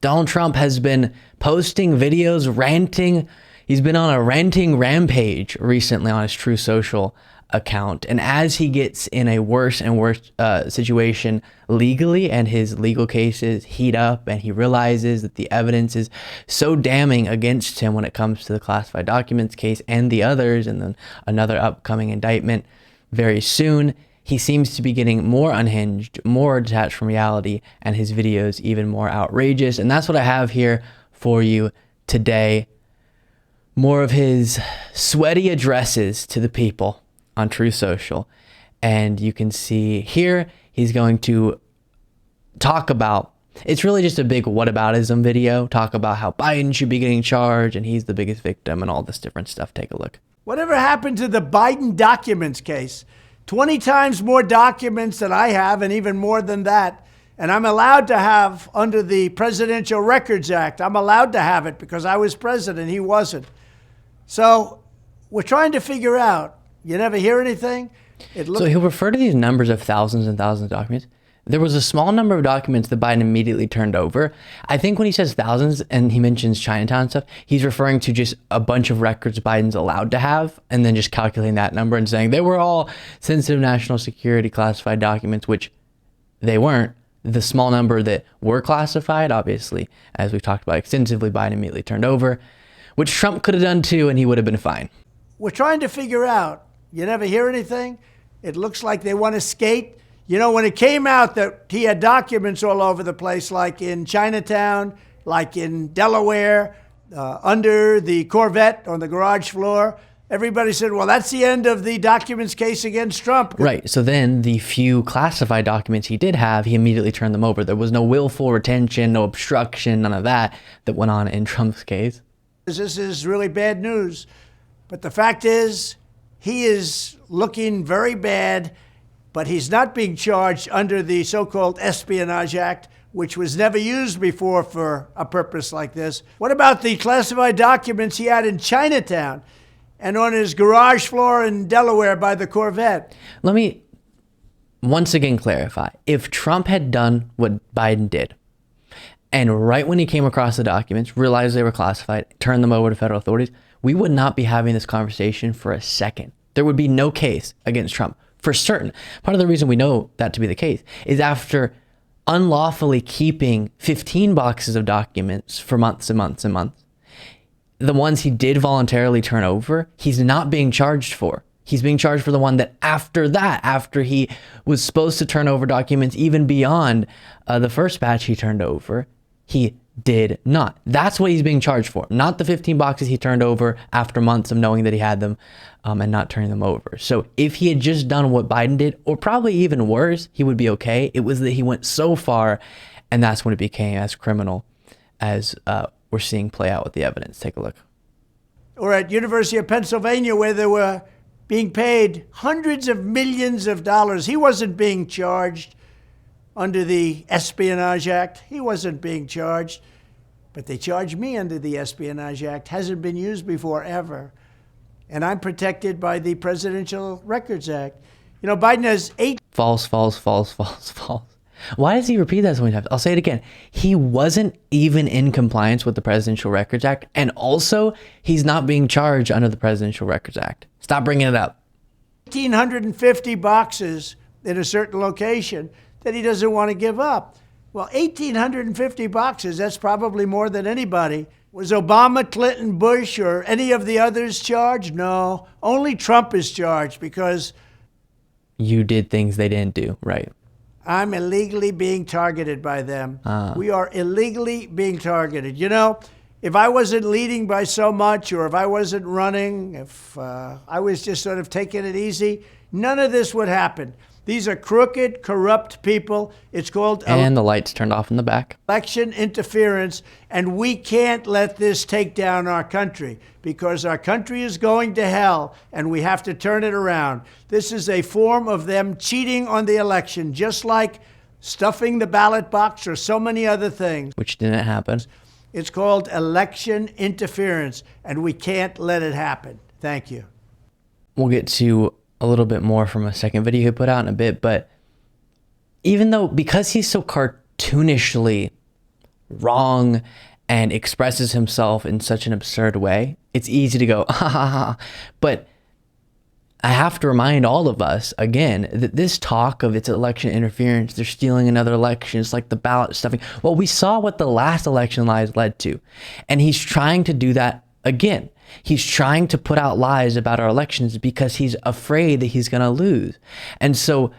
Donald Trump has been posting videos, ranting. He's been on a ranting rampage recently on his Truth Social account. And as he gets in a worse and worse situation legally, and his legal cases heat up, and he realizes that the evidence is so damning against him when it comes to the classified documents case and the others, and then another upcoming indictment very soon, he seems to be getting more unhinged, more detached from reality, and his videos even more outrageous. And that's what I have here for you today. More of his sweaty addresses to the people on Truth Social. And you can see here, he's going to talk about, it's really just a big whataboutism video, talk about how Biden should be getting charged and he's the biggest victim and all this different stuff. Take a look. Whatever happened to the Biden documents case? 20 times more documents than I have, and even more than that. And I'm allowed to have, under the Presidential Records Act, I'm allowed to have it because I was president, he wasn't. So we're trying to figure out, you never hear anything? So he'll refer to these numbers of thousands and thousands of documents. There was a small number of documents that Biden immediately turned over. I think when he says thousands and he mentions Chinatown stuff, he's referring to just a bunch of records Biden's allowed to have, and then just calculating that number and saying they were all sensitive national security classified documents, which they weren't. The small number that were classified, obviously, as we've talked about extensively, Biden immediately turned over, which Trump could have done too, and he would have been fine. We're trying to figure out, you never hear anything? It looks like they want to skate. You know, when it came out that he had documents all over the place, like in Chinatown, like in Delaware, under the Corvette on the garage floor, everybody said, well, that's the end of the documents case against Trump. Right. So then the few classified documents he did have, he immediately turned them over. There was no willful retention, no obstruction, none of that went on in Trump's case. This is really bad news. But the fact is, he is looking very bad. But he's not being charged under the so-called Espionage Act, which was never used before for a purpose like this. What about the classified documents he had in Chinatown and on his garage floor in Delaware by the Corvette? Let me once again clarify. If Trump had done what Biden did, and right when he came across the documents, realized they were classified, turned them over to federal authorities, we would not be having this conversation for a second. There would be no case against Trump. For certain. Part of the reason we know that to be the case is after unlawfully keeping 15 boxes of documents for months and months and months, the ones he did voluntarily turn over, he's not being charged for. He's being charged for the one that after he was supposed to turn over documents even beyond the first batch he turned over, he did not. That's what he's being charged for, not the 15 boxes he turned over after months of knowing that he had them and not turning them over. So if he had just done what Biden did, or probably even worse, he would be okay. It was that he went so far, and that's when it became as criminal as we're seeing play out with the evidence. Take a look. Or at University of Pennsylvania, where they were being paid hundreds of millions of dollars. He wasn't being charged under the Espionage Act. He wasn't being charged, but they charged me under the Espionage Act. Hasn't been used before, ever. And I'm protected by the Presidential Records Act. You know, Biden has 8... False. Why does he repeat that so many times? I'll say it again. He wasn't even in compliance with the Presidential Records Act. And also, he's not being charged under the Presidential Records Act. Stop bringing it up. 1,850 boxes in a certain location that he doesn't want to give up. Well, 1,850 boxes, that's probably more than anybody. Was Obama, Clinton, Bush, or any of the others charged? No, only Trump is charged because... You did things they didn't do, right? I'm illegally being targeted by them. We are illegally being targeted. You know, if I wasn't leading by so much, or if I wasn't running, if I was just sort of taking it easy, none of this would happen. These are crooked, corrupt people. It's called... And the lights turned off in the back. Election interference, and we can't let this take down our country because our country is going to hell, and we have to turn it around. This is a form of them cheating on the election, just like stuffing the ballot box or so many other things. Which didn't happen. It's called election interference, and we can't let it happen. Thank you. We'll get to a little bit more from a second video he put out in a bit, but even though, because he's so cartoonishly wrong and expresses himself in such an absurd way, it's easy to go, ha ha ha. But I have to remind all of us again that this talk of it's election interference, they're stealing another election, it's like the ballot stuffing. Well, we saw what the last election lies led to, and he's trying to do that again. He's trying to put out lies about our elections because he's afraid that he's going to lose. And so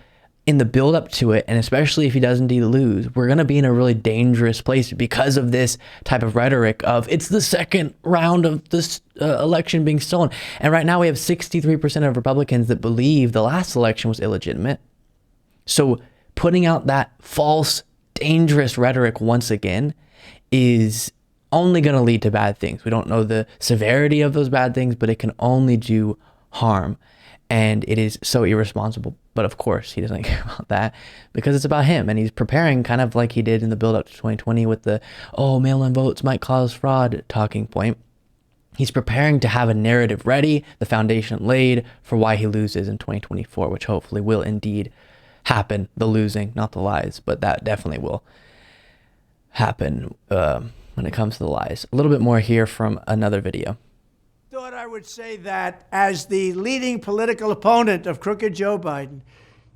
in the build up to it, and especially if he does indeed lose, we're going to be in a really dangerous place because of this type of rhetoric of it's the second round of this election being stolen. And right now we have 63% of Republicans that believe the last election was illegitimate. So putting out that false, dangerous rhetoric once again is only going to lead to bad things. We don't know the severity of those bad things, but it can only do harm. And it is so irresponsible. But of course, he doesn't care about that because it's about him. And he's preparing kind of like he did in the build up to 2020 with the, oh, mail-in votes might cause fraud talking point. He's preparing to have a narrative ready, the foundation laid for why he loses in 2024, which hopefully will indeed happen. The losing, not the lies, but that definitely will happen when it comes to the lies. A little bit more here from another video. Thought I would say that as the leading political opponent of crooked Joe Biden,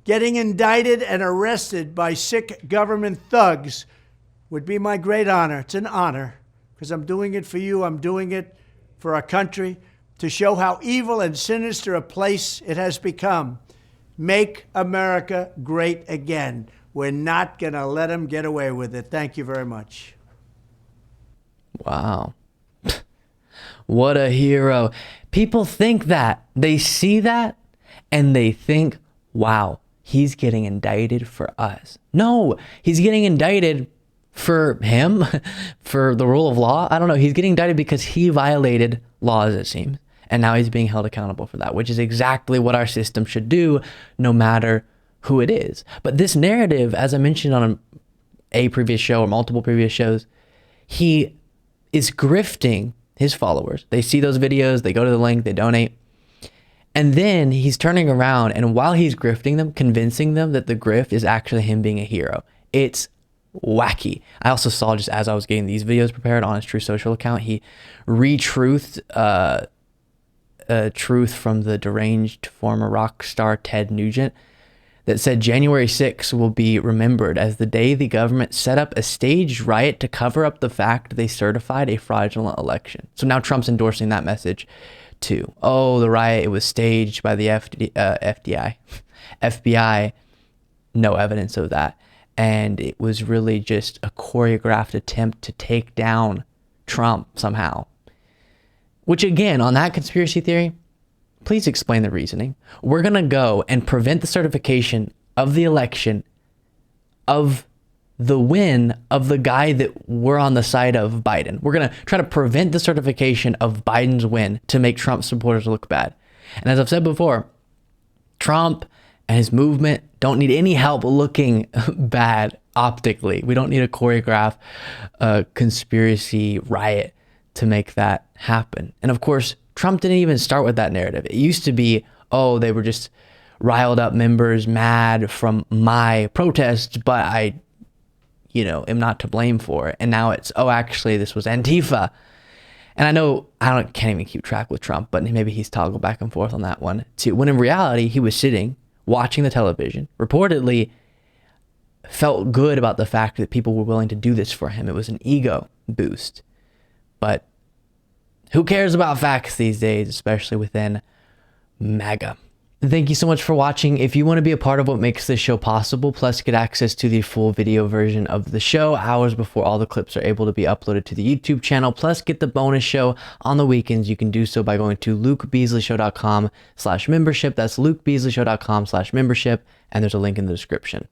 getting indicted and arrested by sick government thugs would be my great honor. It's an honor because I'm doing it for you. I'm doing it for our country to show how evil and sinister a place it has become. Make America great again. We're not going to let them get away with it. Thank you very much. Wow. What a hero. People think that. They see that and they think, wow, he's getting indicted for us. No, he's getting indicted for him, for the rule of law. I don't know. He's getting indicted because he violated laws, it seems. And now he's being held accountable for that, which is exactly what our system should do, no matter who it is. But this narrative, as I mentioned on a previous show or multiple previous shows, he is grifting his followers. They see those videos, they go to the link, they donate. And then he's turning around and while he's grifting them, convincing them that the grift is actually him being a hero. It's wacky. I also saw just as I was getting these videos prepared on his True Social account, he retruthed truth from the deranged former rock star Ted Nugent that said January 6th will be remembered as the day the government set up a staged riot to cover up the fact they certified a fraudulent election. So now Trump's endorsing that message too. Oh, the riot, it was staged by the FBI. No evidence of that. And it was really just a choreographed attempt to take down Trump somehow. Which again, on that conspiracy theory, please explain the reasoning. We're going to go and prevent the certification of the election of the win of the guy that we're on the side of, Biden. We're going to try to prevent the certification of Biden's win to make Trump supporters look bad. And as I've said before, Trump and his movement don't need any help looking bad optically. We don't need a choreographed conspiracy riot to make that happen. And of course, Trump didn't even start with that narrative. It used to be, oh, they were just riled up members mad from my protest, but I, am not to blame for it. And now it's, oh, actually, this was Antifa. And I know can't even keep track with Trump, but maybe he's toggled back and forth on that one too. When in reality, he was sitting, watching the television, reportedly felt good about the fact that people were willing to do this for him. It was an ego boost. But who cares about facts these days, especially within MAGA? Thank you so much for watching. If you want to be a part of what makes this show possible, plus get access to the full video version of the show hours before all the clips are able to be uploaded to the YouTube channel, plus get the bonus show on the weekends, you can do so by going to lukebeasleyshow.com/membership. That's lukebeasleyshow.com/membership, and there's a link in the description.